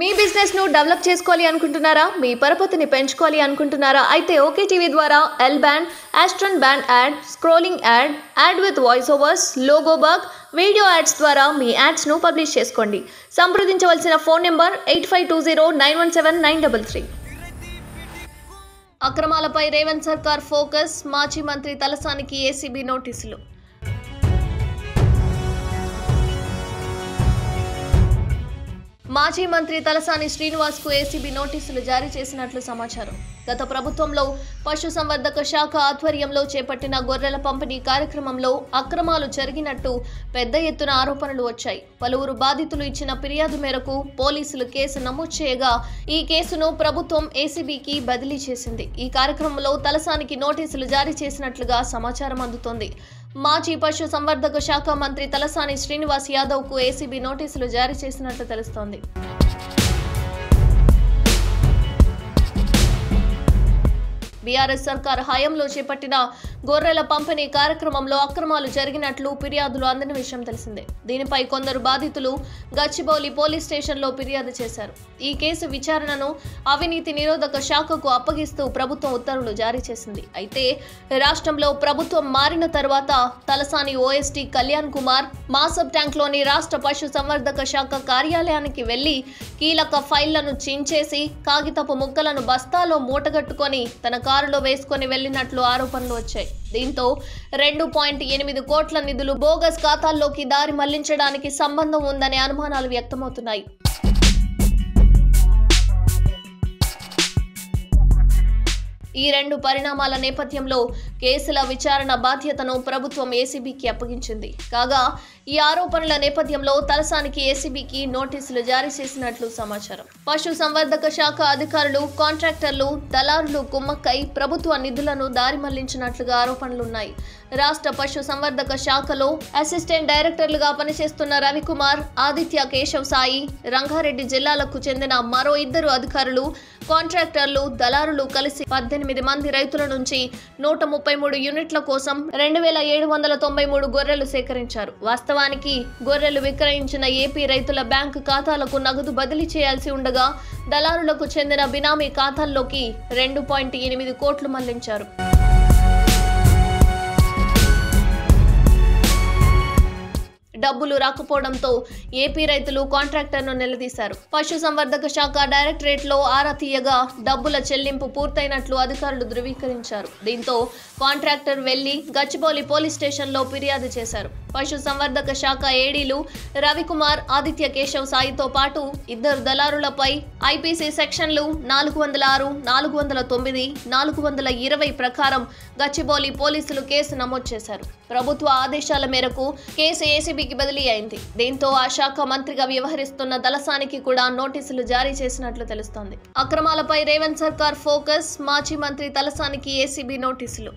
మీ business ను develop చేసుకోవాలి అనుకుంటున్నారా? మీ పరపతిని పెంచుకోవాలి అనుకుంటున్నారా? అయితే ఓకే టీవీ ద్వారా ఎల్ బ్యాండ్, ఆస్ట్రన్ band ad, scrolling ad, ad with voice overs, logo bug, video ads ద్వారా మీ యాడ్స్ ను పబ్లిష్ చేసుకోండి. సంప్రదించవలసిన ఫోన్ నెంబర్ 8520917933. అక్రమాలపై రేవంత్ సర్కార్ ఫోకస్, మాజీ మంత్రి తలసానికి ఏసీబీ నోటీసులు. మాజీ మంత్రి తలసాని శ్రీనివాస్కు ఏసీబీ నోటీసులు జారీ చేసినట్లు సమాచారం. గత ప్రభుత్వంలో పశుసంవర్ధక శాఖ ఆధ్వర్యంలో చేపట్టిన గొర్రెల పంపిణీ కార్యక్రమంలో అక్రమాలు జరిగినట్టు పెద్ద ఎత్తున ఆరోపణలు వచ్చాయి. పలువురు బాధితులు ఇచ్చిన ఫిర్యాదు మేరకు పోలీసులు కేసు నమోదు చేయగా ఈ కేసును ప్రభుత్వం ఏసీబీకి బదిలీ చేసింది. ఈ కార్యక్రమంలో తలసానికి నోటీసులు జారీ చేసినట్లుగా సమాచారం అందుతోంది. మాజీ పశు సంవర్ధక శాఖ మంత్రి తలసాని శ్రీనివాస్ యాదవ్కు ఏసీబీ నోటీసులు జారీ చేసినట్లు తెలుస్తోంది. బీఆర్ఎస్ సర్కార్ హయాంలో చేపట్టిన గొర్రెల పంపిణీ కార్యక్రమంలో అక్రమాలు జరిగినట్లు ఫిర్యాదులు అందిన విషయం తెలిసిందే. దీనిపై కొందరు బాధితులు గచ్చిబౌలి పోలీస్ స్టేషన్లో ఫిర్యాదు చేశారు. ఈ కేసు విచారణను అవినీతి నిరోధక శాఖకు అప్పగిస్తూ ప్రభుత్వం ఉత్తర్వులు జారీ చేసింది. అయితే రాష్ట్రంలో ప్రభుత్వం మారిన తర్వాత తలసాని ఓఎస్టీ కళ్యాణ్ కుమార్ మాసబ్ ట్యాంక్లోని రాష్ట్ర పశు సంవర్ధక శాఖ కార్యాలయానికి వెళ్లి కీలక ఫైళ్లను చించేసి కాగితపు ముక్కలను బస్తాలో మూటగట్టుకొని తన కారులో వేసుకొని వెళ్లినట్లు ఆరోపణలు వచ్చాయి. దీంతో 2.8 కోట్ల నిధులు బోగస్ ఖాతాల్లోకి దారి మళ్లించడానికి సంబంధం ఉందనే అనుమానాలు వ్యక్తమవుతున్నాయి. ఈ రెండు పరిణామాల నేపథ్యంలో కేసుల విచారణ బాధ్యతను ప్రభుత్వం ఏసీబీకి అప్పగించింది. కాగా ఈ ఆరోపణల నేపథ్యంలో తలసానికి ఏసీబీకి నోటీసులు జారీ చేసినట్లు సమాచారం. పశు సంవర్ధక శాఖ అధికారులు, కాంట్రాక్టర్లు, దళారులు కుమ్మక్కై ప్రభుత్వ నిధులను దారి మళ్లించినట్లుగా ఆరోపణలున్నాయి. రాష్ట్ర పశు సంవర్ధక శాఖలో అసిస్టెంట్ డైరెక్టర్లుగా పనిచేస్తున్న రవికుమార్, ఆదిత్య కేశవ్ సాయి, రంగారెడ్డి జిల్లాలకు చెందిన మరో 2 అధికారులు, కాంట్రాక్టర్లు, దళారులు కలిసి 18 మంది రైతుల నుంచి 133 యూనిట్ల కోసం 2793 గొర్రెలు సేకరించారు. వాస్తవానికి గొర్రెలు విక్రయించిన ఏపీ రైతుల బ్యాంకు ఖాతాలకు నగదు బదిలీ చేయాల్సి ఉండగా దళారులకు చెందిన బినామీ ఖాతాల్లోకి 2.8 కోట్లు మళ్లించారు. డబ్బులు రాకపోవడంతో ఏపీ రైతులు కాంట్రాక్టర్ను నిలదీశారు. పశు సంవర్ధక శాఖ డైరెక్టరేట్లో ఆరా తీయగా డబ్బుల చెల్లింపు పూర్తయినట్లు అధికారులు ధృవీకరించారు. దీంతో కాంట్రాక్టర్ వెళ్లి గచ్చిబౌలి పోలీస్ స్టేషన్లో ఫిర్యాదు చేశారు. పశు సంవర్ధక శాఖ ఏడీలు రవికుమార్, ఆదిత్య కేశవ్ సాయితో పాటు 2 దళారులపై ఐపీసీ సెక్షన్లు 406, 409, 420 ప్రకారం గచ్చిబౌలి పోలీసులు కేసు నమోదు చేశారు. ప్రభుత్వ ఆదేశాల మేరకు కేసు ఏసీబీకి బదిలీ అయింది. దీంతో ఆ శాఖ మంత్రిగా వ్యవహరిస్తున్న తలసానికి కూడా నోటీసులు జారీ చేసినట్లు తెలుస్తోంది. అక్రమాలపై రేవంత్ సర్కార్ ఫోకస్, మాజీ మంత్రి తలసానికి ఏసీబీ నోటీసులు.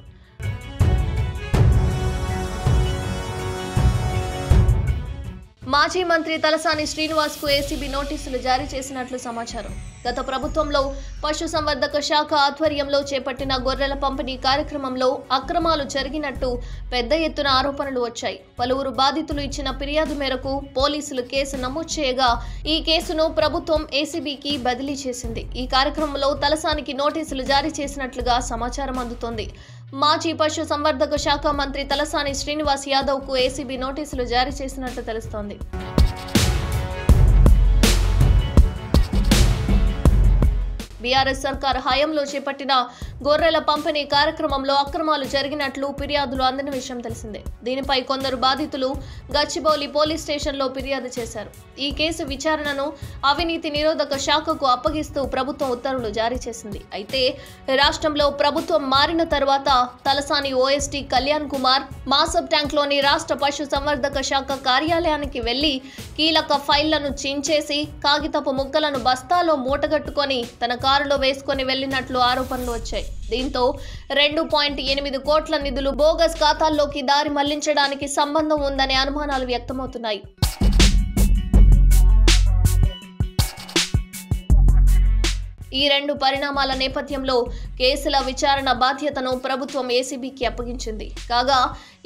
మాజీ మంత్రి తలసాని శ్రీనివాస్కు ఏసీబీ నోటీసులు జారీ చేసినట్లు సమాచారం. గత ప్రభుత్వంలో పశు సంవర్ధక శాఖ ఆధ్వర్యంలో చేపట్టిన గొర్రెల పంపిణీ కార్యక్రమంలో అక్రమాలు జరిగినట్టు పెద్ద ఎత్తున ఆరోపణలు వచ్చాయి. పలువురు బాధితులు ఇచ్చిన ఫిర్యాదు మేరకు పోలీసులు కేసు నమోదు చేయగా ఈ కేసును ప్రభుత్వం ఏసీబీకి బదిలీ చేసింది. ఈ కార్యక్రమంలో తలసానికి నోటీసులు జారీ చేసినట్లుగా సమాచారం అందుతోంది. మాజీ పశు సంవర్ధక శాఖ మంత్రి తలసాని శ్రీనివాస్ యాదవ్కు ఏసీబీ నోటీసులు జారీ చేసినట్లు తెలుస్తోంది. బీఆర్ఎస్ సర్కార్ హయాంలో చేపట్టిన గొర్రెల పంపిణీ కార్యక్రమంలో అక్రమాలు జరిగినట్లు ఫిర్యాదులు అందిన విషయం తెలిసిందే. దీనిపై కొందరు బాధితులు గచ్చిబౌలి పోలీస్ స్టేషన్లో ఫిర్యాదు చేశారు. ఈ కేసు విచారణను అవినీతి నిరోధక శాఖకు అప్పగిస్తూ ప్రభుత్వం ఉత్తర్వులు జారీ చేసింది. అయితే రాష్ట్రంలో ప్రభుత్వం మారిన తర్వాత తలసాని ఓఎస్టీ కళ్యాణ్ కుమార్ మాసబ్ ట్యాంక్లోని రాష్ట్ర పశు సంవర్ధక శాఖ కార్యాలయానికి వెళ్లి కీలక ఫైళ్లను చించేసి కాగితపు ముక్కలను బస్తాలో మూటగట్టుకొని తన కారులో వేసుకొని వెళ్లినట్లు ఆరోపణలు వచ్చాయి. దీంతో 2.8 కోట్ల నిధులు బోగస్ ఖాతాల్లోకి దారి మళ్లించడానికి సంబంధం ఉందనే అనుమానాలు వ్యక్తమవుతున్నాయి. ఈ రెండు పరిణామాల నేపథ్యంలో కేసుల విచారణ బాధ్యతను ప్రభుత్వం ఏసీబీకి అప్పగించింది. కాగా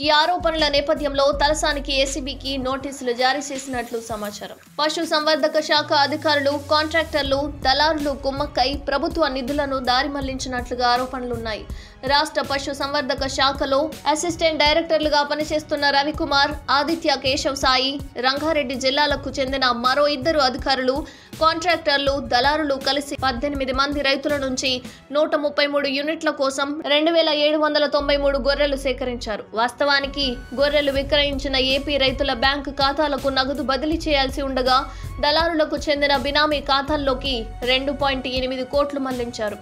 ఈ ఆరోపణల నేపథ్యంలో తలసానికి ఏసీబీకి నోటీసులు జారీ చేసినట్లు సమాచారం. పశు సంవర్ధక శాఖ అధికారులు, కాంట్రాక్టర్లు, దళారులు కుమ్మక్కై ప్రభుత్వ నిధులను దారి మళ్లించినట్లుగా ఆరోపణలున్నాయి. రాష్ట్ర పశు సంవర్ధక శాఖలో అసిస్టెంట్ డైరెక్టర్లుగా పనిచేస్తున్న రవికుమార్, ఆదిత్య కేశవ్ సాయి, రంగారెడ్డి జిల్లాలకు చెందిన మరో 2 అధికారులు, కాంట్రాక్టర్లు, దళారులు కలిసి 18 మంది రైతుల నుంచి 133 యూనిట్ల కోసం 2793 గొర్రెలు సేకరించారు. వాస్తవానికి గొర్రెలు విక్రయించిన ఏపీ రైతుల బ్యాంకు ఖాతాలకు నగదు బదిలీ చేయాల్సి ఉండగా దళారులకు చెందిన బినామీ ఖాతాల్లోకి 2.8 కోట్లు మళ్లించారు.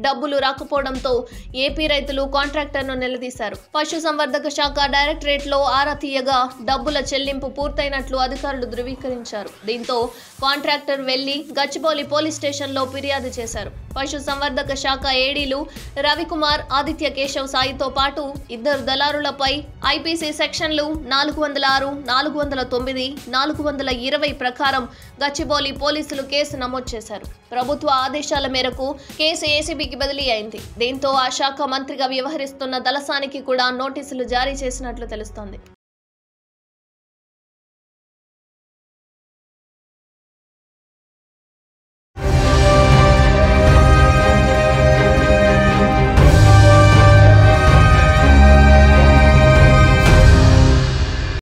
డబ్బులు రాకపోవడంతో ఏపీ రైతులు కాంట్రాక్టర్ను నిలదీశారు. పశు సంవర్ధక శాఖ డైరెక్టరేట్లో ఆరా తీయగా డబ్బుల చెల్లింపు పూర్తయినట్లు అధికారులు ధృవీకరించారు. దీంతో కాంట్రాక్టర్ వెళ్లి గచ్చిబౌలి పోలీస్ స్టేషన్లో ఫిర్యాదు చేశారు. పశు సంవర్ధక శాఖ ఏడీలు రవికుమార్, ఆదిత్య కేశవ్ సాయితో పాటు 2 దళారులపై ఐపీసీ సెక్షన్లు 406, 409, 420 ప్రకారం గచ్చిబౌలి పోలీసులు కేసు నమోదు చేశారు. ప్రభుత్వ ఆదేశాల మేరకు కేసు ఏసీబీకి బదిలీ అయింది. దీంతో ఆ శాఖ మంత్రిగా వ్యవహరిస్తున్న తలసానికి కూడా నోటీసులు జారీ చేసినట్లు తెలుస్తోంది.